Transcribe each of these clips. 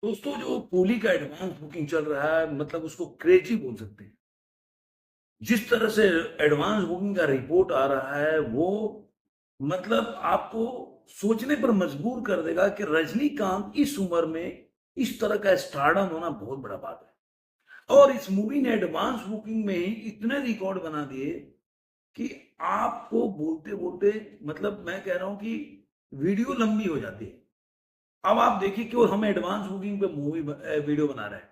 दोस्तों जो कूली का एडवांस बुकिंग चल रहा है मतलब उसको क्रेजी बोल सकते हैं। जिस तरह से एडवांस बुकिंग का रिपोर्ट आ रहा है वो मतलब आपको सोचने पर मजबूर कर देगा कि रजनीकांत इस उम्र में इस तरह का स्टारडम होना बहुत बड़ा बात है। और इस मूवी ने एडवांस बुकिंग में ही इतने रिकॉर्ड बना दिए कि आपको बोलते बोलते मतलब मैं कह रहा हूं कि वीडियो लंबी हो जाती है। अब आप देखिए कि हम एडवांस बुकिंग पे मूवी वीडियो बना रहे हैं,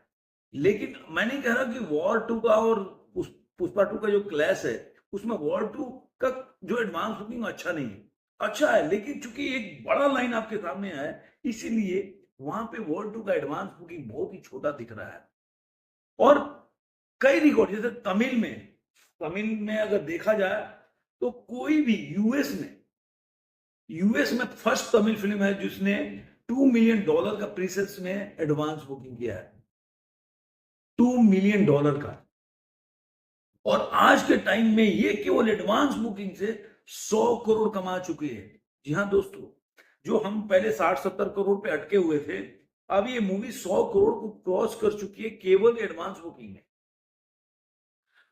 लेकिन मैं नहीं कह रहा कि वॉर टू का और पुष्पा टू का जो क्लैश है उसमें वॉर टू का जो एडवांस बुकिंग अच्छा नहीं है। अच्छा है, लेकिन चूंकि एक बड़ा लाइन आपके सामने है इसीलिए वहां पे वॉर टू का एडवांस बुकिंग बहुत ही छोटा दिख रहा है। और कई रिकॉर्ड जैसे तमिल में अगर देखा जाए तो कोई भी यूएस में फर्स्ट तमिल फिल्म है जिसने $2 मिलियन का प्रीसेस में एडवांस बुकिंग किया है। $2 मिलियन का। और आज के टाइम में ये केवल एडवांस बुकिंग से 100 करोड़ कमा चुके हैं। जी हाँ दोस्तों, जो हम पहले 60-70 करोड़ पे अटके हुए थे, अब ये मूवी 100 करोड़ को क्रॉस कर चुकी है केवल एडवांस बुकिंग में।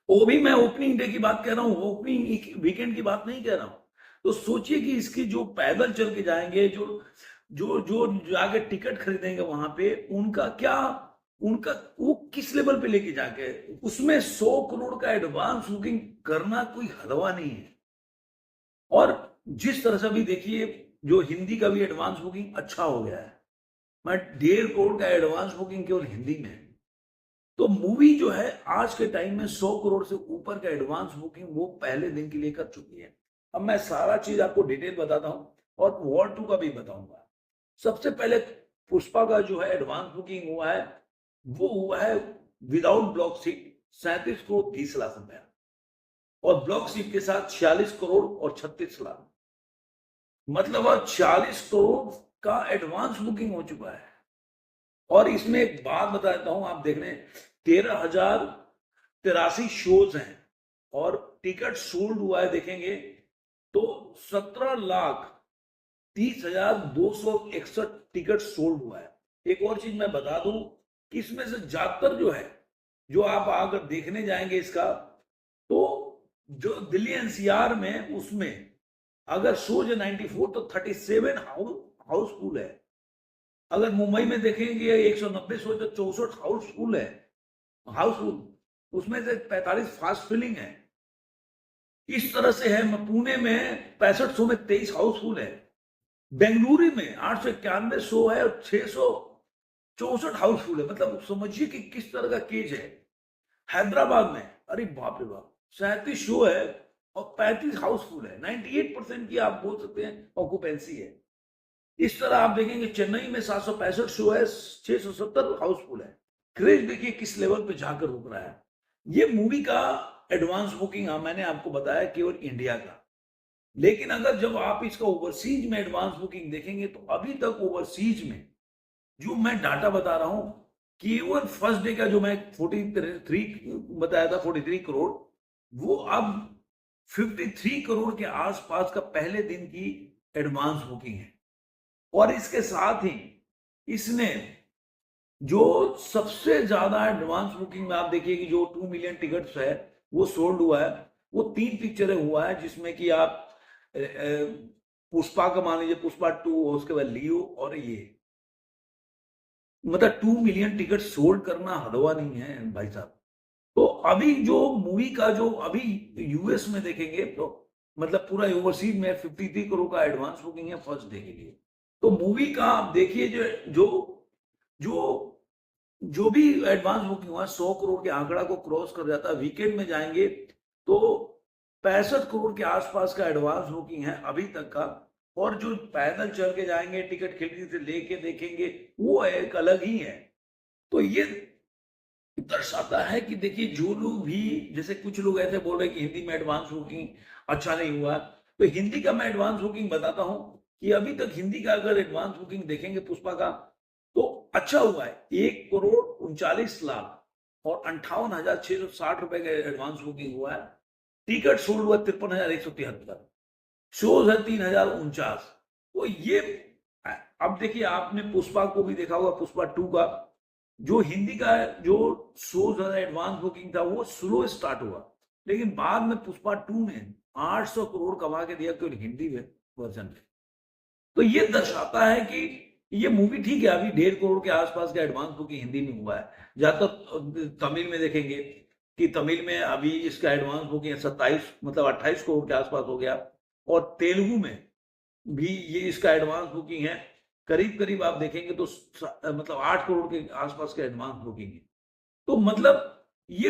वो भी मैं ओपनिंग डे की बात कह रहा हूँ, ओपनिंग वीकेंड की बात नहीं कह रहा हूँ। तो सोचिए कि इसकी जो पैदल चल के जाएंगे, जो जो जो जाके टिकट खरीदेंगे वहां पे, उनका क्या, उनका वो किस लेवल पे लेके जाके उसमें 100 करोड़ का एडवांस बुकिंग करना कोई हलवा नहीं है। और जिस तरह से अभी देखिए जो हिंदी का भी एडवांस बुकिंग अच्छा हो गया है, मैं 1.5 करोड़ का एडवांस बुकिंग केवल हिंदी में है। तो मूवी जो है आज के टाइम में 100 करोड़ से ऊपर का एडवांस बुकिंग वो पहले दिन के लिए कर चुकी है। अब मैं सारा चीज आपको डिटेल बताता हूं और वॉर टू का भी बताऊंगा। सबसे पहले पुष्पा का जो है एडवांस बुकिंग हुआ है, वो हुआ है without block seat 37 crore 30 lakh रुपया, और ब्लॉक सीट के साथ 46 करोड़ और 36 लाख। मतलब अब 40 करोड़ का एडवांस बुकिंग हो चुका है। और इसमें एक बात बता देता हूं, आप देख रहे हैं 13,083 शोज हैं और टिकट सोल्ड हुआ है देखेंगे तो 17,30,261 टिकट सोल्ड हुआ है। एक और चीज मैं बता दूं कि इसमें से ज्यादातर जो है, जो आप अगर देखने जाएंगे इसका, तो जो दिल्ली एनसीआर में उसमें अगर शोज है 94 तो 37 हाउसफुल है। अगर मुंबई में देखेंगे 190 शो तो 64 हाउसफुल है, हाउसफुल उसमें से 45 फास्ट फिलिंग है। इस तरह से है पुणे में 6500 में 23 हाउसफुल है। बेंगलुरु में 891 शो है और 664 हाउसफुल है। मतलब समझिए कि किस तरह का केज है। हैदराबाद में अरे बाप रे बाप 37 शो है और 35 हाउसफुल है, 98% की आप बोल सकते हैं ऑक्यूपेंसी है। इस तरह आप देखेंगे चेन्नई में 765 शो है, 670 हाउसफुल है। क्रेज देखिए किस लेवल पे जाकर रुक रहा है। ये मूवी का एडवांस बुकिंग मैंने आपको बताया केवल इंडिया का। लेकिन अगर जब आप इसका ओवरसीज में एडवांस बुकिंग देखेंगे तो अभी तक ओवरसीज में जो मैं डाटा बता रहा हूं, केवल फर्स्ट डे का जो मैं 43 बताया था 43 करोड़, वो अब 53 करोड़ के आसपास का पहले दिन की एडवांस बुकिंग है। और इसके साथ ही इसने जो सबसे ज्यादा एडवांस बुकिंग में आप देखिए कि जो 2 मिलियन टिकट्स है वो सोल्ड हुआ है, वो 3 पिक्चरें हुआ है जिसमें कि आप पुष्पा का मान लीजिए, पुष्पा 2, उसके बाद लियो और ये, मतलब 2 मिलियन टिकट सोल्ड करना हलवा नहीं है भाई साहब। तो अभी जो मूवी का जो अभी यूएस में देखेंगे तो मतलब पूरा ओवरसीज में 53 करोड़ का एडवांस बुकिंग है फर्स्ट डे के लिए। तो मूवी का आप देखिए जो जो जो जो भी एडवांस बुकिंग हुआ 100 करोड़ के आंकड़ा को क्रॉस कर जाता है। वीकेंड में जाएंगे तो 65 करोड़ के आसपास का एडवांस बुकिंग है अभी तक का। और जो पैदल चल के जाएंगे टिकट खरीदने से लेके देखेंगे वो एक अलग ही है। तो ये दर्शाता है कि देखिए जो लोग भी, जैसे कुछ लोग ऐसे बोल रहे हैं कि हिंदी में एडवांस बुकिंग अच्छा नहीं हुआ, तो हिंदी का मैं एडवांस बुकिंग बताता हूं कि अभी तक हिंदी का अगर एडवांस बुकिंग देखेंगे पुष्पा का तो अच्छा हुआ है। 1 करोड़ 39 लाख और 58,660 रुपए का एडवांस बुकिंग हुआ है। टिकट सोल्ड हुआ 53,173, शोज है 3,049। तो ये अब देखिए आपने पुष्पा को भी देखा होगा, पुष्पा 2 का जो हिंदी का जो शो एडवांस बुकिंग था वो स्लो स्टार्ट हुआ, लेकिन बाद में पुष्पा 2 ने 800 करोड़ कमा के दिया केवल हिंदी में वर्जन में। तो ये दर्शाता है कि ये मूवी ठीक है, अभी 1.5 करोड़ के आसपास का एडवांस बुकिंग हिंदी में हुआ है। जहां तक तमिल में देखेंगे कि तमिल में अभी इसका एडवांस बुकिंग 27 मतलब 28 करोड़ के आसपास हो गया, और तेलुगु में भी ये इसका एडवांस बुकिंग है करीब करीब आप देखेंगे तो मतलब 8 करोड़ के आसपास का एडवांस बुकिंग है। तो मतलब ये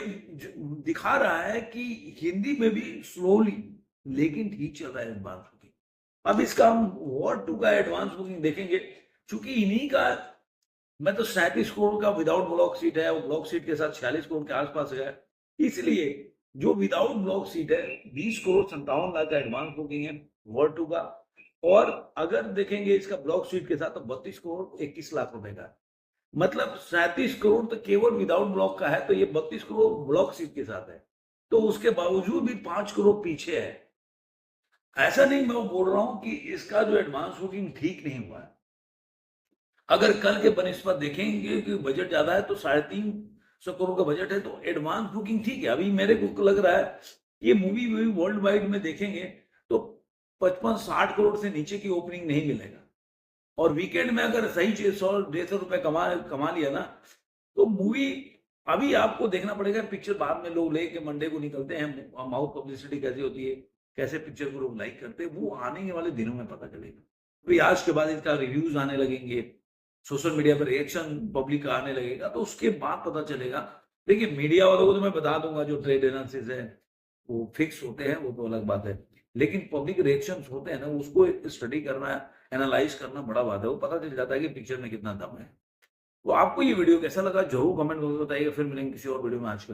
दिखा रहा है कि हिंदी में भी स्लोली लेकिन ठीक चल रहा है एडवांस बुकिंग। अब इसका हम वॉर 2 का एडवांस बुकिंग देखेंगे, चूंकि इन्हीं का मैं तो 37 करोड़ का विदाउट ब्लॉक सीट है, वो ब्लॉक सीट के साथ 46 करोड़ के आसपास है, इसलिए जो विदाउट ब्लॉक सीट है 20 करोड़ 57 लाख का एडवांस बुकिंग है वॉर 2 का, और अगर देखेंगे इसका ब्लॉक सीट के साथ तो 32 करोड़ 21 लाख रुपए का, मतलब 37 करोड़ तो केवल विदाउट ब्लॉक का है, तो ये 32 करोड़ ब्लॉक सीट के साथ है, तो उसके बावजूद भी 5 करोड़ पीछे है। ऐसा नहीं मैं बोल रहा हूं कि इसका जो एडवांस बुकिंग ठीक नहीं हुआ है, अगर कल के बनिस्पत देखेंगे कि बजट ज्यादा है तो 350 करोड़ का बजट है तो एडवांस बुकिंग ठीक है। अभी मेरे को लग रहा है ये मूवी वर्ल्ड वाइड में देखेंगे तो 55-60 करोड़ से नीचे की ओपनिंग नहीं मिलेगा, और वीकेंड में अगर सही 100-150 रुपए कमा लिया ना तो मूवी, अभी आपको देखना पड़ेगा पिक्चर बाद में लोग लेके मंडे को निकलते हैं, माउथ पब्लिसिटी कैसी होती है, कैसे पिक्चर को लोग लाइक करते हैं, वो आने वाले दिनों में पता चलेगा। तो आज के बाद इसका रिव्यूज आने लगेंगे, सोशल मीडिया पर रिएक्शन पब्लिक का आने लगेगा, तो उसके बाद पता चलेगा। देखिए मीडिया वालों को तो मैं बता दूंगा, जो ट्रेड एनालिसिस है वो फिक्स होते हैं, वो तो अलग बात है, लेकिन पब्लिक रिएक्शन होते हैं ना, उसको स्टडी करना, एनालाइज करना बड़ा बात है, वो पता चल जाता है कि पिक्चर में कितना दम है। तो आपको ये वीडियो कैसा लगा जरूर कमेंट में बताइएगा, फिर मिलेंगे किसी और वीडियो में। आज के